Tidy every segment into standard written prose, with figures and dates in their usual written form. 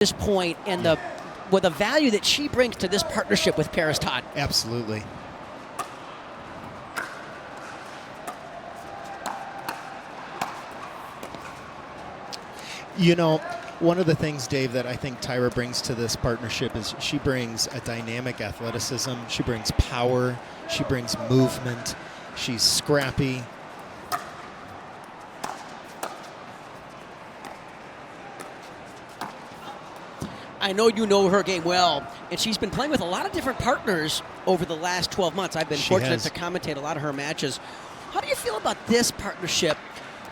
this point and the value that she brings to this partnership with Paris Todd. Absolutely. You know, one of the things, Dave, that I think Tyra brings to this partnership is she brings a dynamic athleticism. She brings power. She brings movement. She's scrappy. I know you know her game well, and she's been playing with a lot of different partners over the last 12 months. I've been fortunate to commentate a lot of her matches. How do you feel about this partnership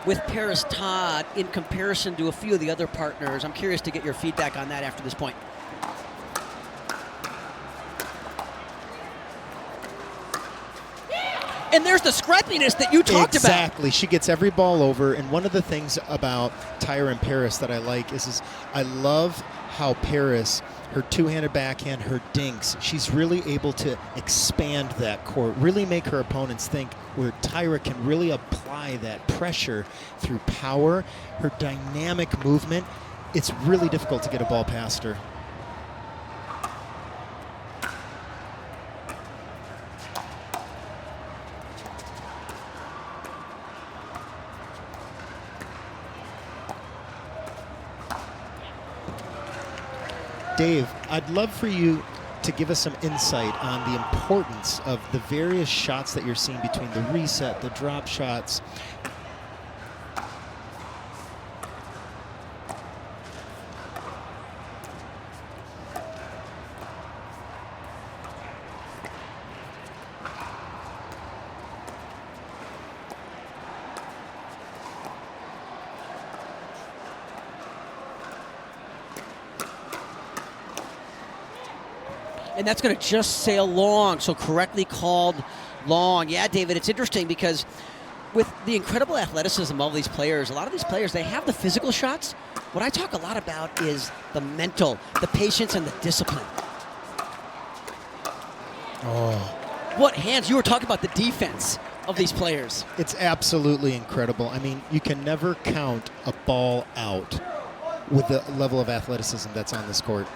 with Paris Todd in comparison to a few of the other partners? I'm curious to get your feedback on that after this point. And there's the scrappiness that you talked about. Exactly. She gets every ball over, and one of the things about Tyra and Paris that I like is I love how Paris, her two-handed backhand, her dinks, she's really able to expand that court, really make her opponents think, where Tyra can really apply that pressure through power, her dynamic movement. It's really difficult to get a ball past her. Dave, I'd love for you to give us some insight on the importance of the various shots that you're seeing between the reset, the drop shots. And that's going to just sail long, so correctly called long. Yeah, David, it's interesting because with the incredible athleticism of these players, a lot of these players, they have the physical shots. What I talk a lot about is the mental, the patience, and the discipline. Oh. What hands? You were talking about the defense of these players. It's absolutely incredible. I mean, you can never count a ball out with the level of athleticism that's on this court.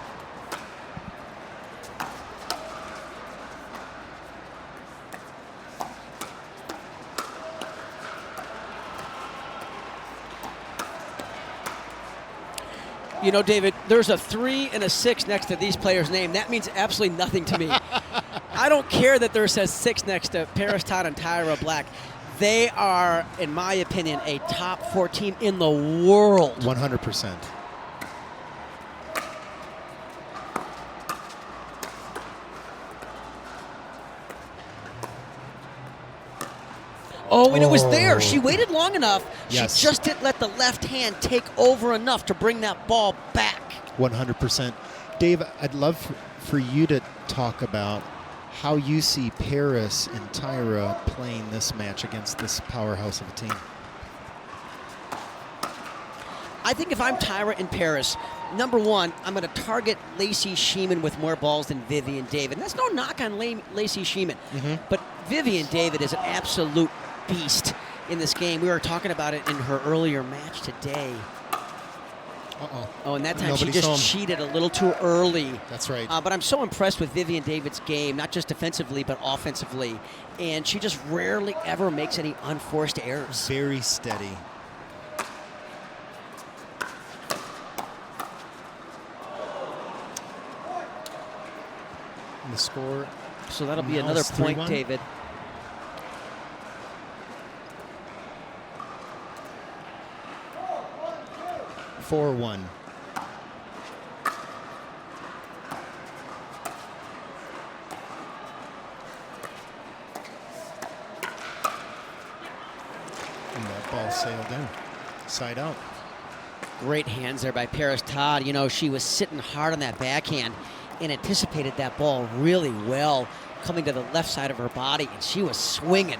You know, David, there's a 3 and a 6 next to these players' name. That means absolutely nothing to me. I don't care that there says 6 next to Paris Todd and Tyra Black. They are, in my opinion, a top 4 team in the world. 100%. Oh, and it was there. She waited long enough. Yes. She just didn't let the left hand take over enough to bring that ball back. 100%. Dave, I'd love for you to talk about how you see Paris and Tyra playing this match against this powerhouse of a team. I think if I'm Tyra and Paris, number one, I'm going to target Lacey Schneemann with more balls than Vivian David. And that's no knock on Lacey Schneemann. But Vivian David is an absolute beast in this game. We were talking about it in her earlier match today. Oh, and that time she just cheated a little too early. That's right. But I'm so impressed with Vivian David's game, not just defensively, but offensively. And she just rarely ever makes any unforced errors. Very steady. And the score. So that'll be another point, 3-1. David. (4-1). And that ball sailed in, side out. Great hands there by Paris Todd. You know, she was sitting hard on that backhand and anticipated that ball really well coming to the left side of her body, and she was swinging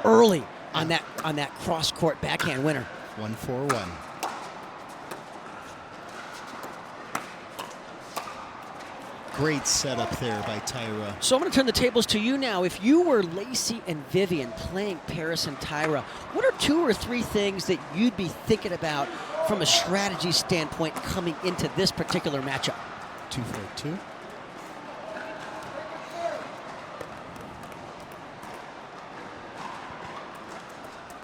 early on that cross-court backhand winner. 1-4-1. Great setup there by Tyra. So I'm going to turn the tables to you now. If you were Lacey and Vivian playing Paris and Tyra, what are 2 or 3 things that you'd be thinking about from a strategy standpoint coming into this particular matchup? 2-4-2.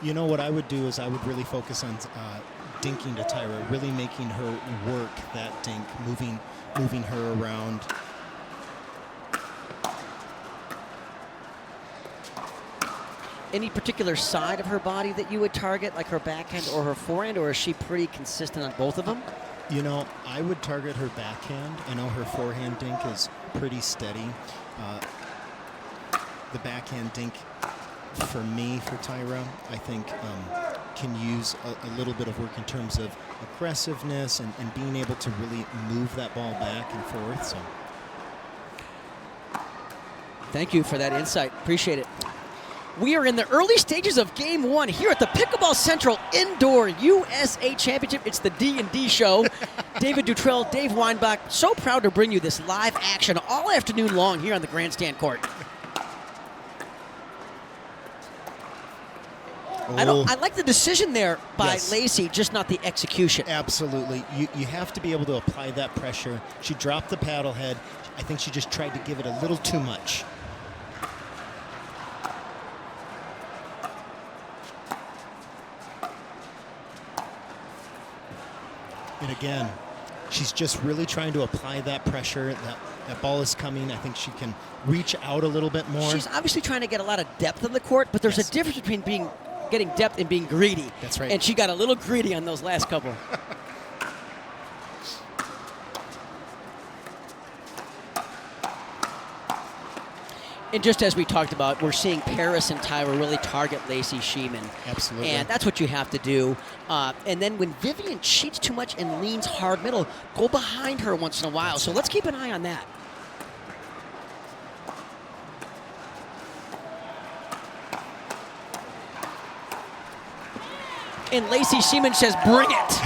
You know, what I would do is I would really focus on dinking to Tyra, really making her work that dink, moving her around. Any particular side of her body that you would target, like her backhand or her forehand, or is she pretty consistent on both of them? You know, I would target her backhand. I know her forehand dink is pretty steady. The backhand dink, for me, for Tyra, I think can use a little bit of work in terms of aggressiveness and being able to really move that ball back and forth. So, thank you for that insight. Appreciate it. We are in the early stages of Game 1 here at the Pickleball Central Indoor USA Championship. It's the D&D show. David Dutrell, Dave Weinbach, so proud to bring you this live action all afternoon long here on the grandstand court. I like the decision there by Lacey, just not the execution. Absolutely. You have to be able to apply that pressure. She dropped the paddle head. I think she just tried to give it a little too much. And again, she's just really trying to apply that pressure. That ball is coming. I think she can reach out a little bit more. She's obviously trying to get a lot of depth in the court, but there's a difference between getting depth and being greedy. That's right. And she got a little greedy on those last couple. And just as we talked about, we're seeing Paris and Tyra really target Lacey Schneemann. Absolutely. And that's what you have to do. And then when Vivian cheats too much and leans hard middle, go behind her once in a while. So let's keep an eye on that. And Lacey Schneemann says, bring it.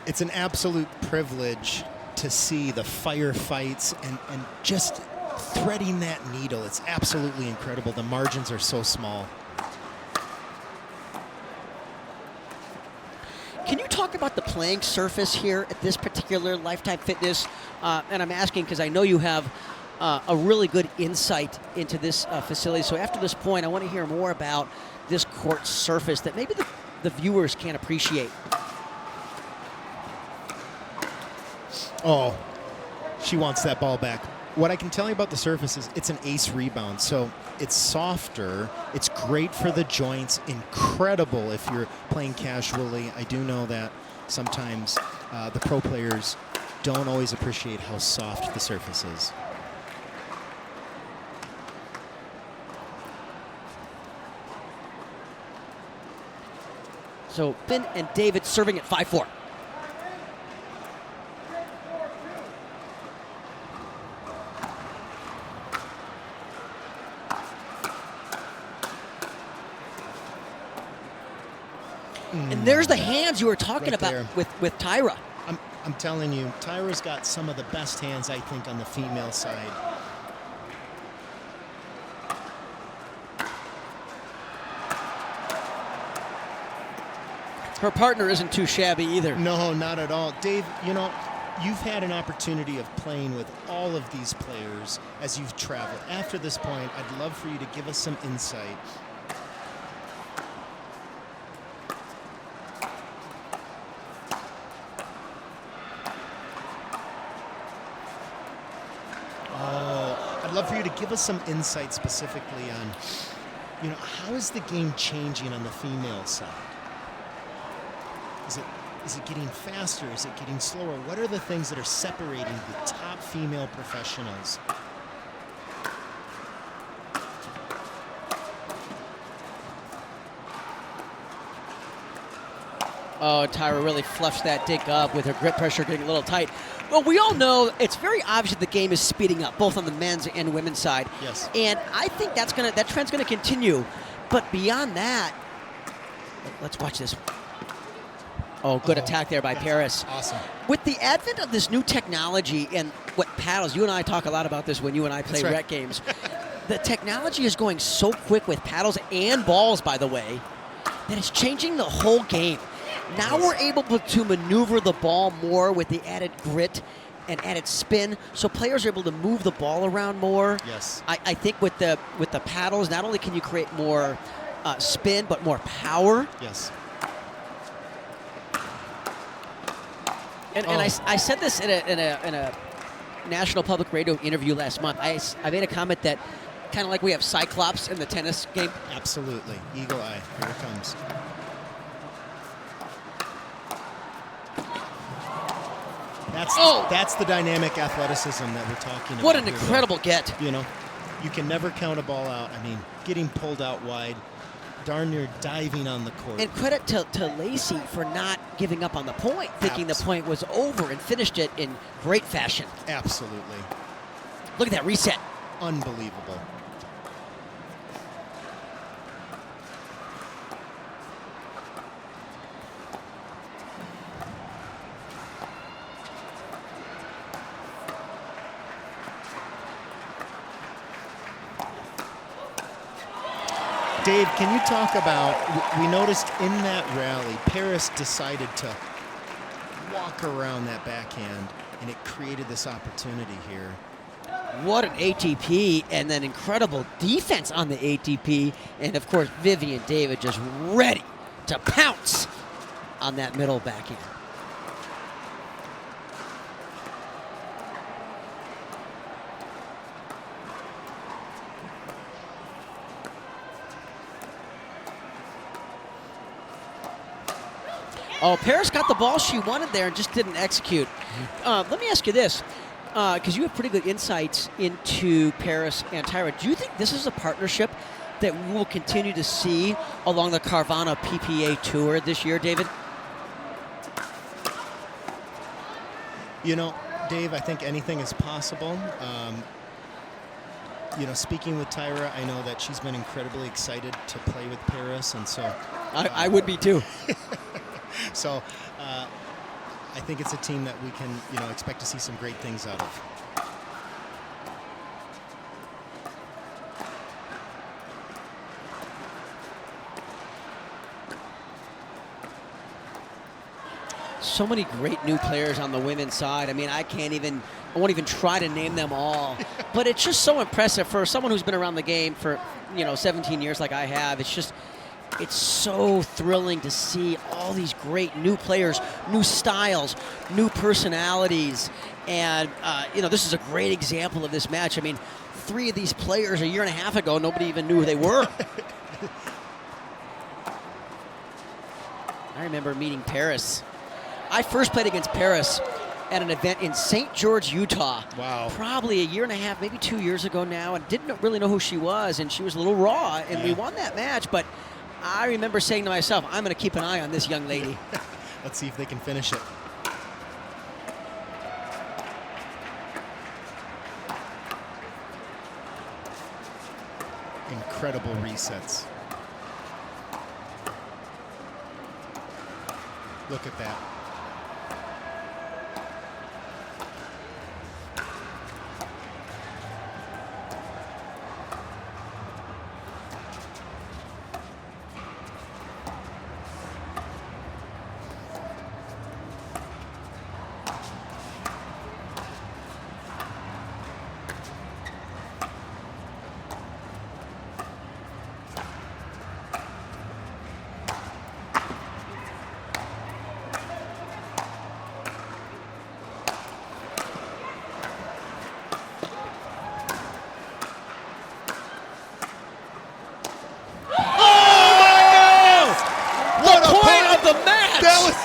It's an absolute privilege to see the firefights and just threading that needle. It's absolutely incredible. The margins are so small. Can you talk about the playing surface here at this particular Lifetime Fitness? And I'm asking because I know you have a really good insight into this facility. So after this point, I want to hear more about this court surface that maybe the viewers can't appreciate. Oh, she wants that ball back. What I can tell you about the surface is it's an ace rebound, so it's softer. It's great for the joints, incredible if you're playing casually. I do know that sometimes the pro players don't always appreciate how soft the surface is. So Ben and David serving at 5-4. And there's the hands you were talking about with Tyra. I'm telling you, Tyra's got some of the best hands, I think, on the female side. Her partner isn't too shabby either. No, not at all. Dave, you know, you've had an opportunity of playing with all of these players as you've traveled. After this point, I'd love for you to give us some insight. I'd love for you to give us some insight specifically on, you know, how is the game changing on the female side? Is it getting faster? Is it getting slower? What are the things that are separating the top female professionals? Oh, Tyra really fluffed that dink up with her grip pressure getting a little tight. Well, we all know it's very obvious that the game is speeding up, both on the men's and women's side. Yes. And I think that trend's gonna continue. But beyond that, let's watch this. Oh, good attack there by Paris. Awesome. With the advent of this new technology and what paddles, you and I talk a lot about this when you and I play rec games. The technology is going so quick with paddles and balls, by the way, that it's changing the whole game. Now we're able to maneuver the ball more with the added grit and added spin, so players are able to move the ball around more. Yes. I think with the paddles, not only can you create more spin, but more power. Yes. And I said this in a National Public Radio interview last month. I made a comment that kind of like we have Cyclops in the tennis game. Absolutely. Eagle eye. Here it comes. That's the dynamic athleticism that we're talking about. What an here, incredible though. get. You know, you can never count a ball out. I mean, getting pulled out wide, darn near diving on the court. And credit to Lacey for not giving up on the point, thinking the point was over, and finished it in great fashion. Absolutely. Look at that reset. Unbelievable. Dave, can you talk about, we noticed in that rally, Paris decided to walk around that backhand, and it created this opportunity here. What an ATP, and then incredible defense on the ATP. And, of course, Vivian David just ready to pounce on that middle backhand. Oh, Paris got the ball she wanted there and just didn't execute. Let me ask you this, because you have pretty good insights into Paris and Tyra. Do you think this is a partnership that we will continue to see along the Carvana PPA Tour this year, David? You know, Dave, I think anything is possible. You know, speaking with Tyra, I know that she's been incredibly excited to play with Paris, and so... I would be too. So I think it's a team that we can, you know, expect to see some great things out of. So many great new players on the women's side. I mean, I won't even try to name them all. But it's just so impressive for someone who's been around the game for, 17 years like I have. It's so thrilling to see all these great new players, new styles, new personalities. And, this is a great example of this match. I mean, 3 of these players a year and a half ago, nobody even knew who they were. I remember meeting Paris. I first played against Paris at an event in St. George, Utah. Wow. Probably a year and a half, maybe 2 years ago now, and didn't really know who she was, and she was a little raw, and we won that match, but I remember saying to myself, I'm going to keep an eye on this young lady. Let's see if they can finish it. Incredible resets. Look at that.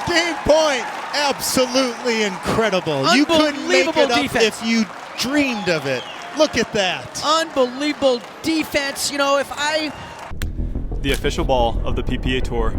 Game point. Absolutely incredible. You couldn't make it up defense. If you dreamed of it. Look at that. Unbelievable defense. The official ball of the PPA Tour.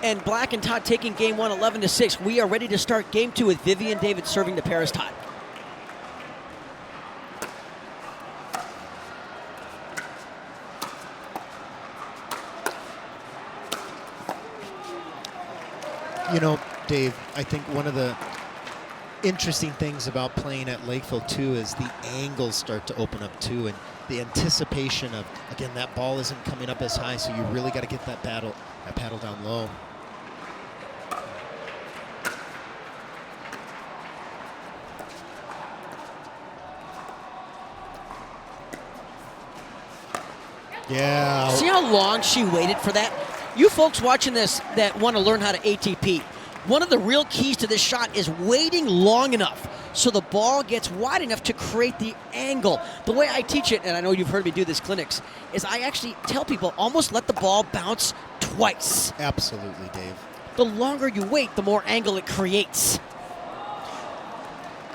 And Black Zach and Todd taking game one 11-6. We are ready to start game two with Vivian David serving to Paris Todd. You know, Dave, I think one of the interesting things about playing at Lakeville too is the angles start to open up too, and the anticipation of, again, that ball isn't coming up as high, so you really got to get that paddle down low. Yeah. See how long she waited for that? You folks watching this that want to learn how to ATP, one of the real keys to this shot is waiting long enough so the ball gets wide enough to create the angle. The way I teach it, and I know you've heard me do this clinics, is I actually tell people almost let the ball bounce twice. Absolutely, Dave. The longer you wait, the more angle it creates.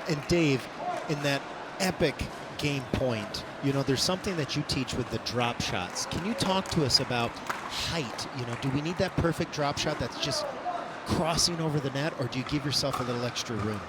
And Dave, in that epic game point, you know, there's something that you teach with the drop shots. Can you talk to us about height? You know, do we need that perfect drop shot that's just crossing over the net, or do you give yourself a little extra room?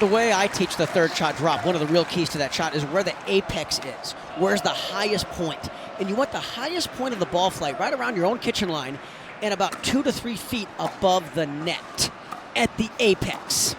The way I teach the third shot drop, one of the real keys to that shot is where the apex is. Where's the highest point? And you want the highest point of the ball flight right around your own kitchen line and about 2 to 3 feet above the net at the apex.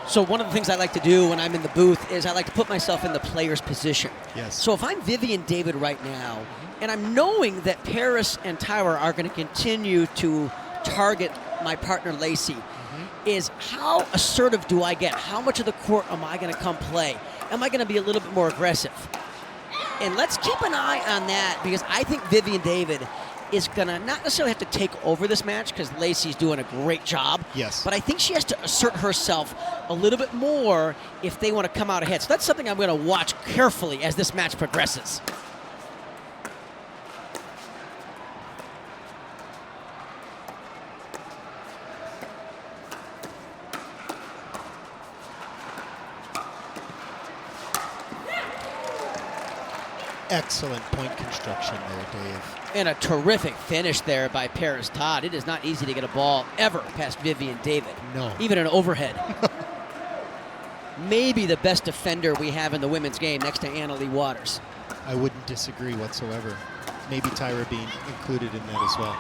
So one of the things I like to do when I'm in the booth is I like to put myself in the player's position. Yes. So if I'm Vivian David right now, and I'm knowing that Paris and Tyra are going to continue to target my partner Lacey, is how assertive do I get? How much of the court am I going to come play? Am I going to be a little bit more aggressive? And let's keep an eye on that, because I think Vivian David is going to not necessarily have to take over this match because Lacey's doing a great job. Yes. But I think she has to assert herself a little bit more if they want to come out ahead. So that's something I'm going to watch carefully as this match progresses. Excellent point construction there, Dave. And a terrific finish there by Paris Todd. It is not easy to get a ball ever past Vivian David. No. Even an overhead. Maybe the best defender we have in the women's game next to Anna Lee Waters. I wouldn't disagree whatsoever. Maybe Tyra being included in that as well.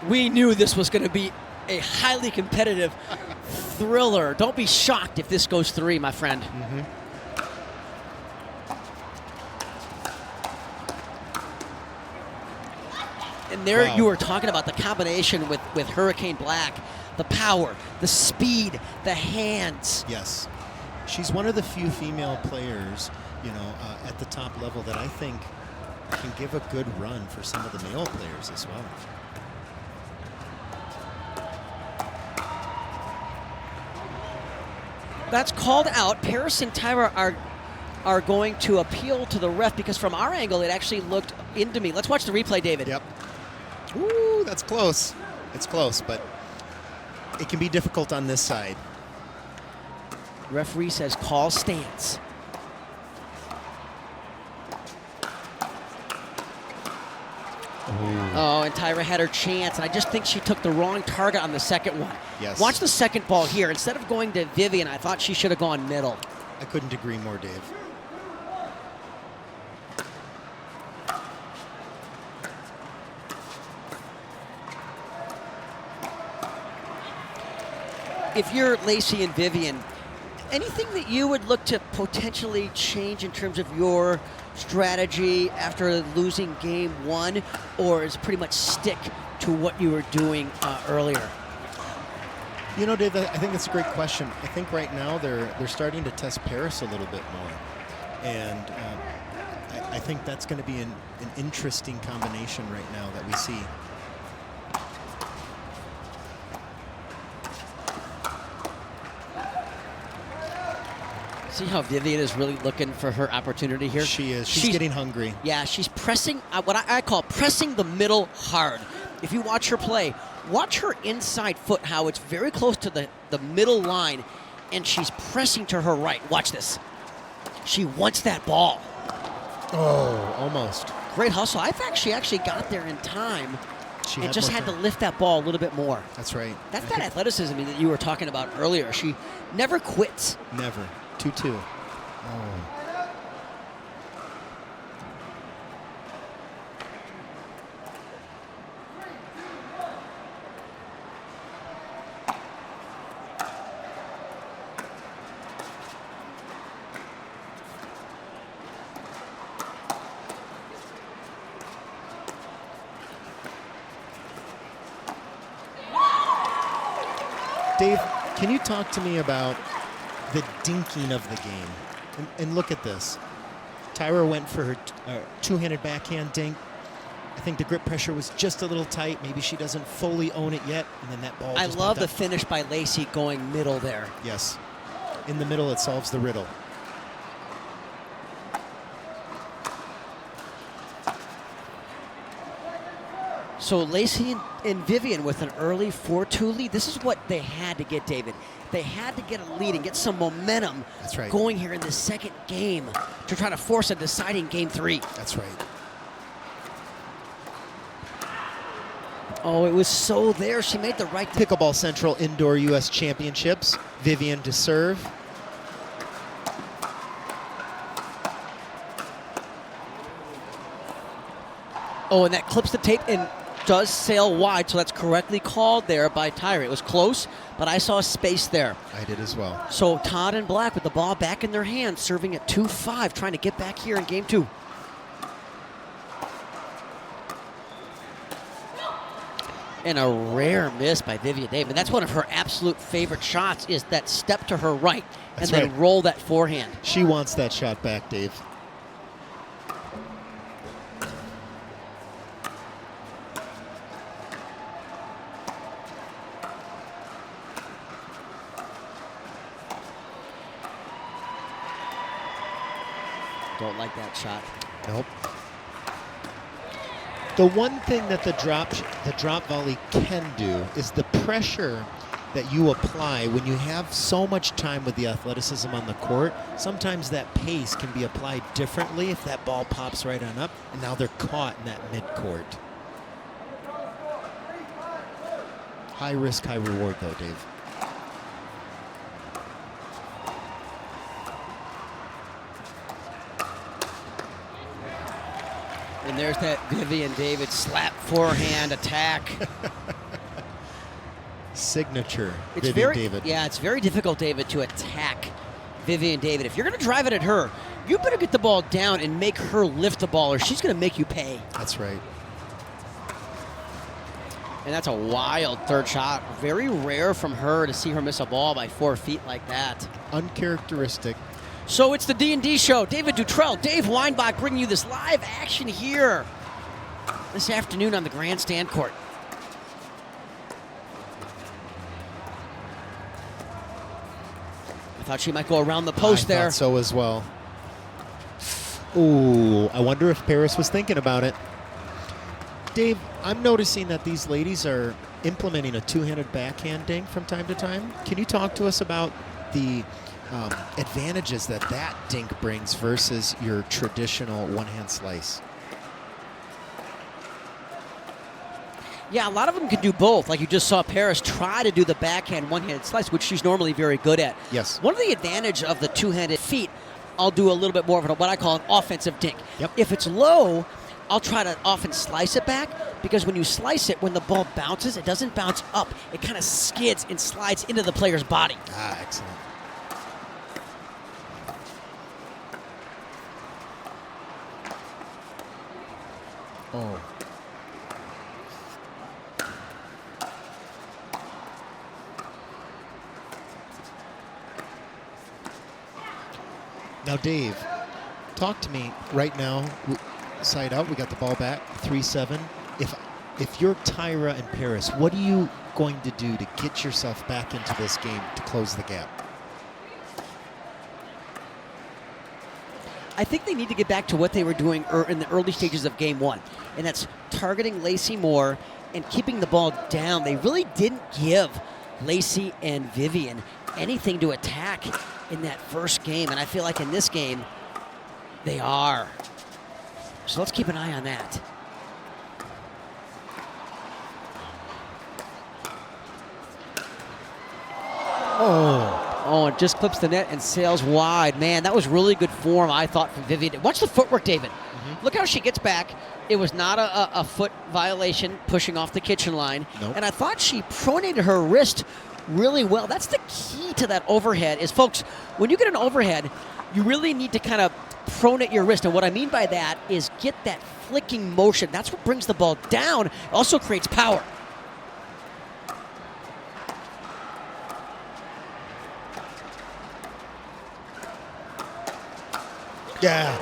We knew this was going to be a highly competitive thriller. Don't be shocked if this goes 3, my friend. And there you were talking about the combination with Hurricane Black, the power, the speed, the hands. Yes. She's one of the few female players, you know, at the top level that I think can give a good run for some of the male players as well. That's called out. Paris and Tyra are going to appeal to the ref because from our angle, it actually looked into me. Let's watch the replay, David. Yep. Ooh, that's close. It's close, but it can be difficult on this side. Referee says call stance. Oh, and Tyra had her chance, and I just think she took the wrong target on the second one. Yes. Watch the second ball here. Instead of going to Vivian, I thought she should have gone middle. I couldn't agree more, Dave. If you're Lacey and Vivian, anything that you would look to potentially change in terms of your strategy after losing game one, or is pretty much stick to what you were doing earlier? You know, Dave, I think that's a great question. I think right now they're starting to test Paris a little bit more, and I think that's going to be an interesting combination right now that we see. See how Vivian is really looking for her opportunity here? She is. She's getting hungry. Yeah, she's pressing, what I call pressing the middle hard. If you watch her play, watch her inside foot, how it's very close to the middle line, and she's pressing to her right. Watch this. She wants that ball. Oh, almost. Great hustle. I think she actually got there in time and just had to lift that ball a little bit more. That's right. That's that athleticism that you were talking about earlier. She never quits. Never. 2-2. Oh. Dave, can you talk to me about the dinking of the game? And look at this. Tyra went for her two-handed backhand dink. I think the grip pressure was just a little tight. Maybe she doesn't fully own it yet, and then that ball I just love popped the up. finish by Lacey going middle there. Yes. In the middle, it solves the riddle. So Lacey and Vivian with an early 4-2 lead. This is what they had to get, David. They had to get a lead and get some momentum That's right. going here in the second game to try to force a deciding game 3. That's right. Oh, it was so there. She made the right. Pickleball Central Indoor U.S. Championships. Vivian to serve. Oh, and that clips the tape and does sail wide, so that's correctly called there by Tyra. It was close, but I saw space there. I did as well. So Todd and Black with the ball back in their hands, serving at 2-5, trying to get back here in game 2. And a rare miss by Vivian David. That's one of her absolute favorite shots, is that step to her right and then right. roll that forehand. She wants that shot back, Dave. Don't like that shot. Nope. The one thing that the drop volley can do is the pressure that you apply when you have so much time with the athleticism on the court. Sometimes that pace can be applied differently if that ball pops right on up, and now they're caught in that mid-court. High risk, high reward, though, Dave. And there's that Vivian David slap forehand attack. Signature It's Vivian David. Yeah, it's very difficult, David, to attack Vivian David. If you're going to drive it at her, you better get the ball down and make her lift the ball, or she's going to make you pay. That's right. And that's a wild third shot. Very rare from her to see her miss a ball by 4 feet like that. Uncharacteristic. So it's the D&D show. David Dutrell, Dave Weinbach bringing you this live action here this afternoon on the grandstand court. I thought she might go around the post there. I thought so as well. Ooh, I wonder if Paris was thinking about it. Dave, I'm noticing that these ladies are implementing a two-handed backhand dink from time to time. Can you talk to us about the advantages that dink brings versus your traditional one-hand slice? Yeah, a lot of them can do both. Like you just saw Paris try to do the backhand one-handed slice, which she's normally very good at. Yes. One of the advantage of the two-handed feet, I'll do a little bit more of what I call an offensive dink. Yep. If it's low, I'll try to often slice it back, because when you slice it, when the ball bounces, it doesn't bounce up. It kind of skids and slides into the player's body. Ah, excellent. Oh. Now, Dave, talk to me right now. Side out, we got the ball back, 3-7. If you're Tyra and Paris, what are you going to do to get yourself back into this game to close the gap? I think they need to get back to what they were doing in the early stages of game one, and that's targeting Lacey more and keeping the ball down. They really didn't give Lacey and Vivian anything to attack in that first game, and I feel like in this game, they are. So let's keep an eye on that. Oh, it just clips the net and sails wide. Man, that was really good form, I thought, from Vivian. Watch the footwork, David. Look how she gets back. It was not a foot violation pushing off the kitchen line. Nope. And I thought she pronated her wrist really well. That's the key to that overhead is, folks, when you get an overhead, you really need to kind of pronate your wrist. And what I mean by that is get that flicking motion. That's what brings the ball down. It also creates power. Yeah.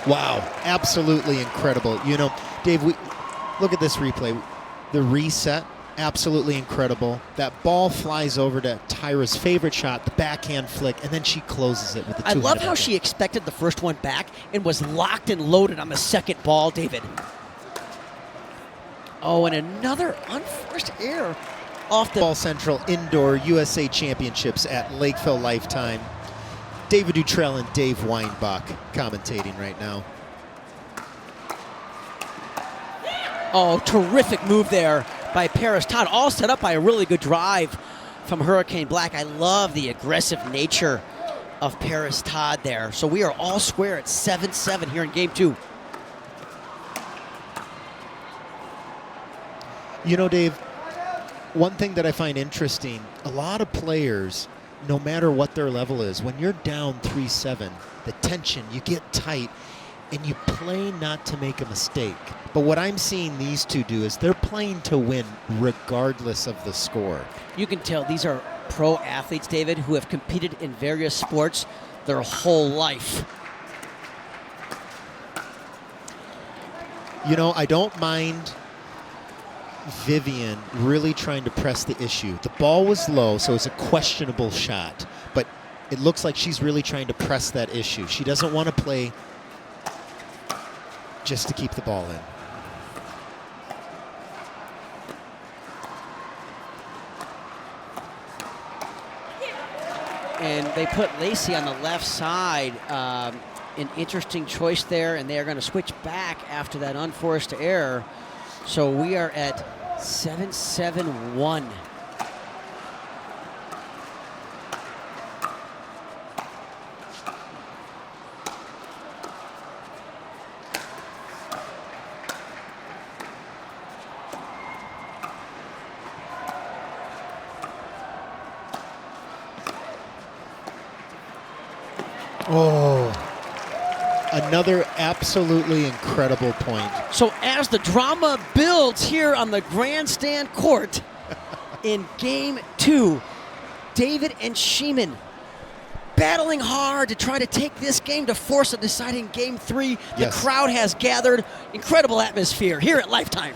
Wow. Absolutely incredible. You know, Dave, look at this replay. The reset, absolutely incredible. That ball flies over to Tyra's favorite shot, the backhand flick, and then she closes it with the two-handed I love how backhand. she expected the first one back and was locked and loaded on the second ball, David. Oh, and another unforced error off the Ball Central Indoor USA Championships at Lakeville Lifetime. David Dutrell and Dave Weinbach commentating right now. Oh, terrific move there by Paris Todd, all set up by a really good drive from Hurricane Black. I love the aggressive nature of Paris Todd there. So we are all square at 7-7 here in game two. You know, Dave, one thing that I find interesting, a lot of players, no matter what their level is, when you're down 3-7, the tension, you get tight, and you play not to make a mistake. But what I'm seeing these two do is they're playing to win regardless of the score. You can tell these are pro athletes, David, who have competed in various sports their whole life. You know, I don't mind Vivian really trying to press the issue. The ball was low, so it's a questionable shot, but it looks like she's really trying to press that issue. She doesn't want to play just to keep the ball in. And they put Lacey on the left side. An interesting choice there, and they are going to switch back after that unforced error. So we are at 7-7-1. Oh, another absolutely incredible point. So as the drama builds here on the grandstand court in game two, David and Schneemann battling hard to try to take this game to force a deciding game three. The Yes. crowd has gathered. Incredible atmosphere here at Lifetime.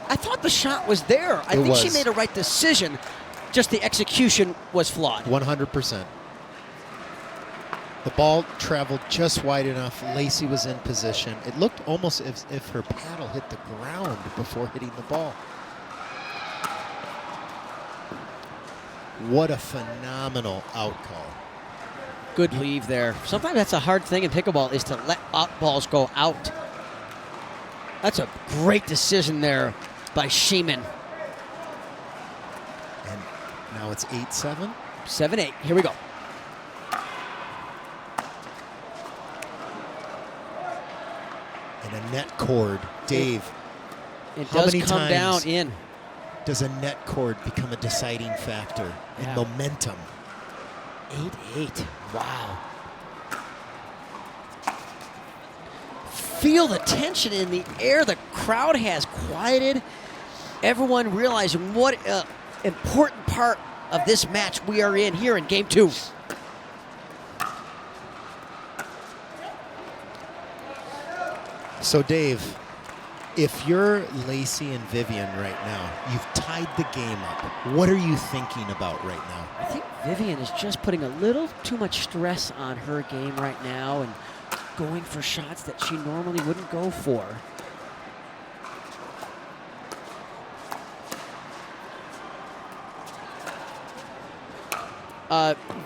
I thought the shot was there. I think she was. made a right decision. Just the execution was flawed. 100%. The ball traveled just wide enough. Lacey was in position. It looked almost as if her paddle hit the ground before hitting the ball. What a phenomenal out call. Good leave there. Sometimes that's a hard thing in pickleball is to let out balls go out. That's a great decision there by Schneemann. And now it's 8-7. 7-8. Here we go. And a net cord. Dave, It how does many come down times in. does a net cord become a deciding factor in Yeah. momentum? 8-8. Wow. Feel the tension in the air. The crowd has quieted. Everyone realizing what an important part of this match we are in here in game two. So, Dave, If you're Lacey and Vivian right now, you've tied the game up. What are you thinking about right now? I think Vivian is just putting a little too much stress on her game right now and going for shots that she normally wouldn't go for.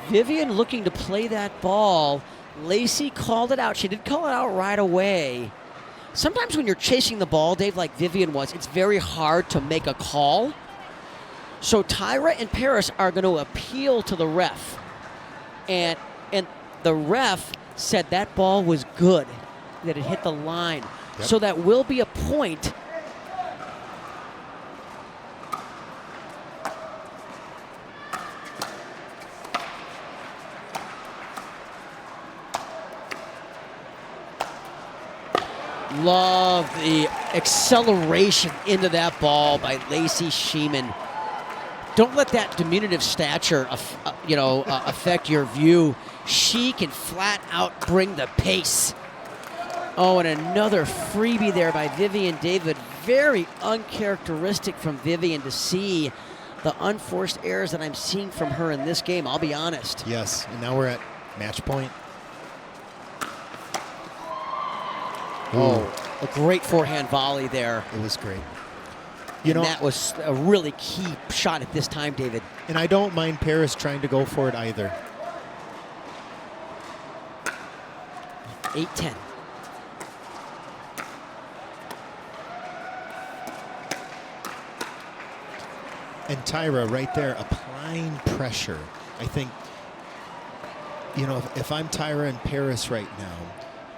Vivian looking to play that ball. Lacey called it out. She did call it out right away. Sometimes when you're chasing the ball, Dave, like Vivian was, it's very hard to make a call. So Tyra and Paris are going to appeal to the ref. And the ref said that ball was good, that it hit the line. Yep. So that will be a point. Love the acceleration into that ball by Lacey Schneemann. Don't let that diminutive stature, affect your view. She can flat out bring the pace. Oh, and another freebie there by Vivian David. Very uncharacteristic from Vivian to see the unforced errors that I'm seeing from her in this game, I'll be honest. Yes, and now we're at match point. Oh, a great forehand volley there. It was great. And that was a really key shot at this time, David. And I don't mind Paris trying to go for it either. 8-10. And Tyra right there applying pressure. I think, if I'm Tyra and Paris right now,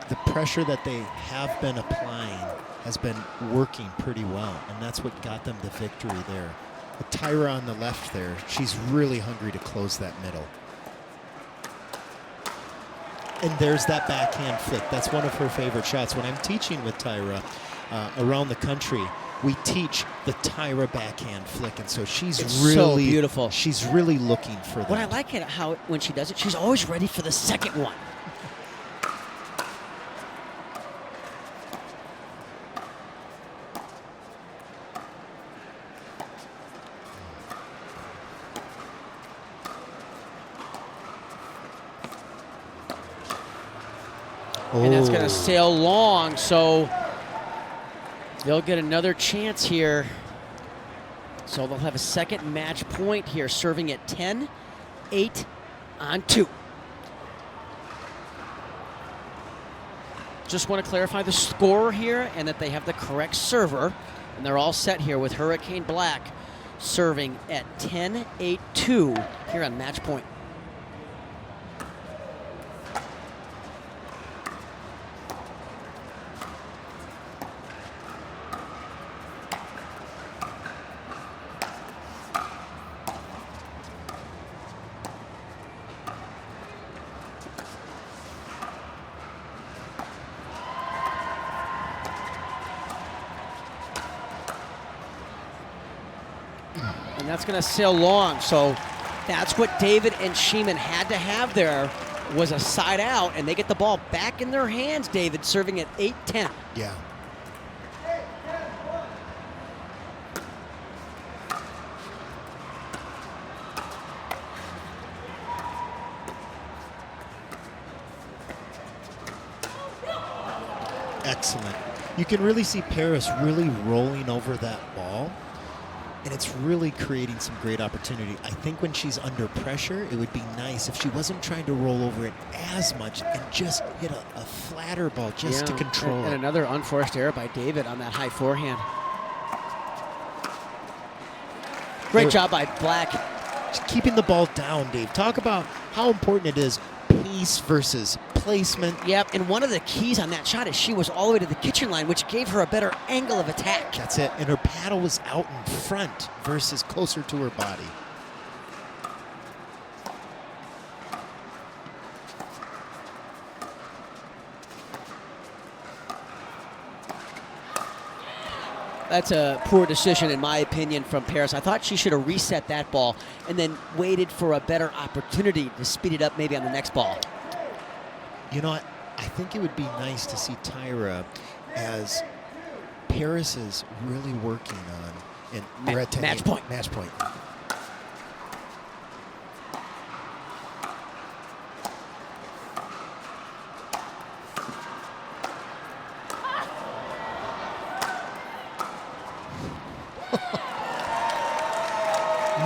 the pressure that they have been applying has been working pretty well, and that's what got them the victory there. With Tyra on the left there, she's really hungry to close that middle. And there's that backhand flick. That's one of her favorite shots. When I'm teaching with Tyra around the country, we teach the Tyra backhand flick, and so she's really so beautiful. She's really looking for that. What I like it how when she does it, she's always ready for the second one. And that's going to sail long, so they'll get another chance here. So they'll have a second match point here, serving at 10-8 on 2. Just want to clarify the score here and that they have the correct server. And they're all set here with Hurricane Black serving at 10-8-2 here on match point. And that's going to sail long. So that's what David and Schneemann had to have there, was a side out, and they get the ball back in their hands, David, serving at 8-10. Yeah. Excellent. You can really see Paris really rolling over that ball, and it's really creating some great opportunity. I think when she's under pressure, it would be nice if she wasn't trying to roll over it as much and just hit a flatter ball just to control and it. another unforced error by David on that high forehand. Great job by Black. Just keeping the ball down, Dave. Talk about how important it is, pace versus placement. Yep, and one of the keys on that shot is she was all the way to the kitchen line, which gave her a better angle of attack. That's it. And her paddle was out in front versus closer to her body. That's a poor decision, in my opinion, from Paris. I thought she should have reset that ball and then waited for a better opportunity to speed it up maybe on the next ball. You know what? I think it would be nice to see Tyra as Paris is really working on, and we're at 10 match point. Match point.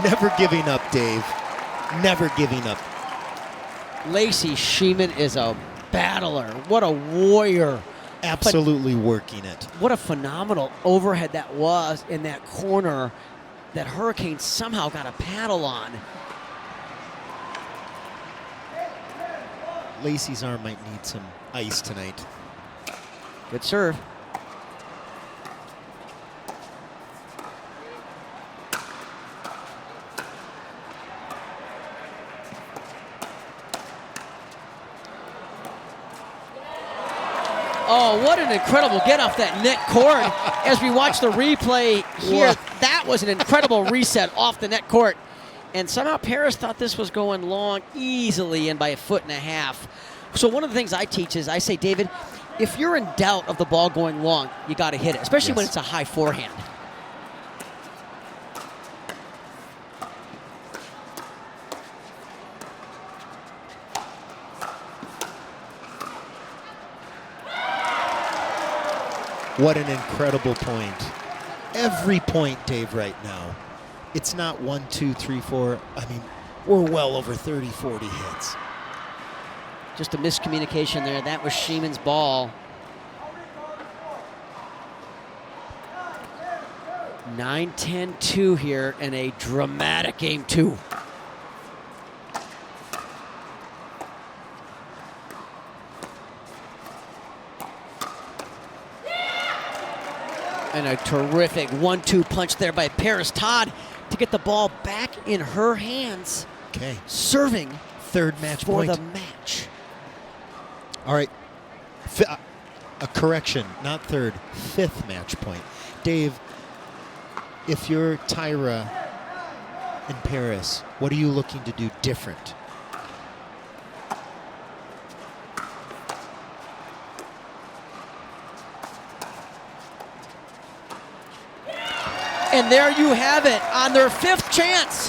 Never giving up, Dave. Never giving up. Lacey Schneemann is a battler. What a warrior. Absolutely working it. What a phenomenal overhead that was in that corner that Hurricane somehow got a paddle on. Lacey's arm might need some ice tonight. Good serve. Oh, what an incredible get off that net cord. As we watch the replay here, that was an incredible reset off the net court. And somehow Paris thought this was going long easily and by 1.5 feet. So one of the things I teach is I say, David, if you're in doubt of the ball going long, you got to hit it, especially when it's a high forehand. What an incredible point. Every point, Dave, right now. It's not 1, 2, 3, 4. I mean, we're well over 30, 40 hits. Just a miscommunication there. That was Schneemann's ball. 9-10-2 here in a dramatic game 2. And a terrific 1-2 punch there by Paris. Todd to get the ball back in her hands. Okay. Serving Third match for point. the match. All right. A correction, not third, 5th match point. Dave, if you're Tyra in Paris, what are you looking to do different? And there you have it on their 5th chance.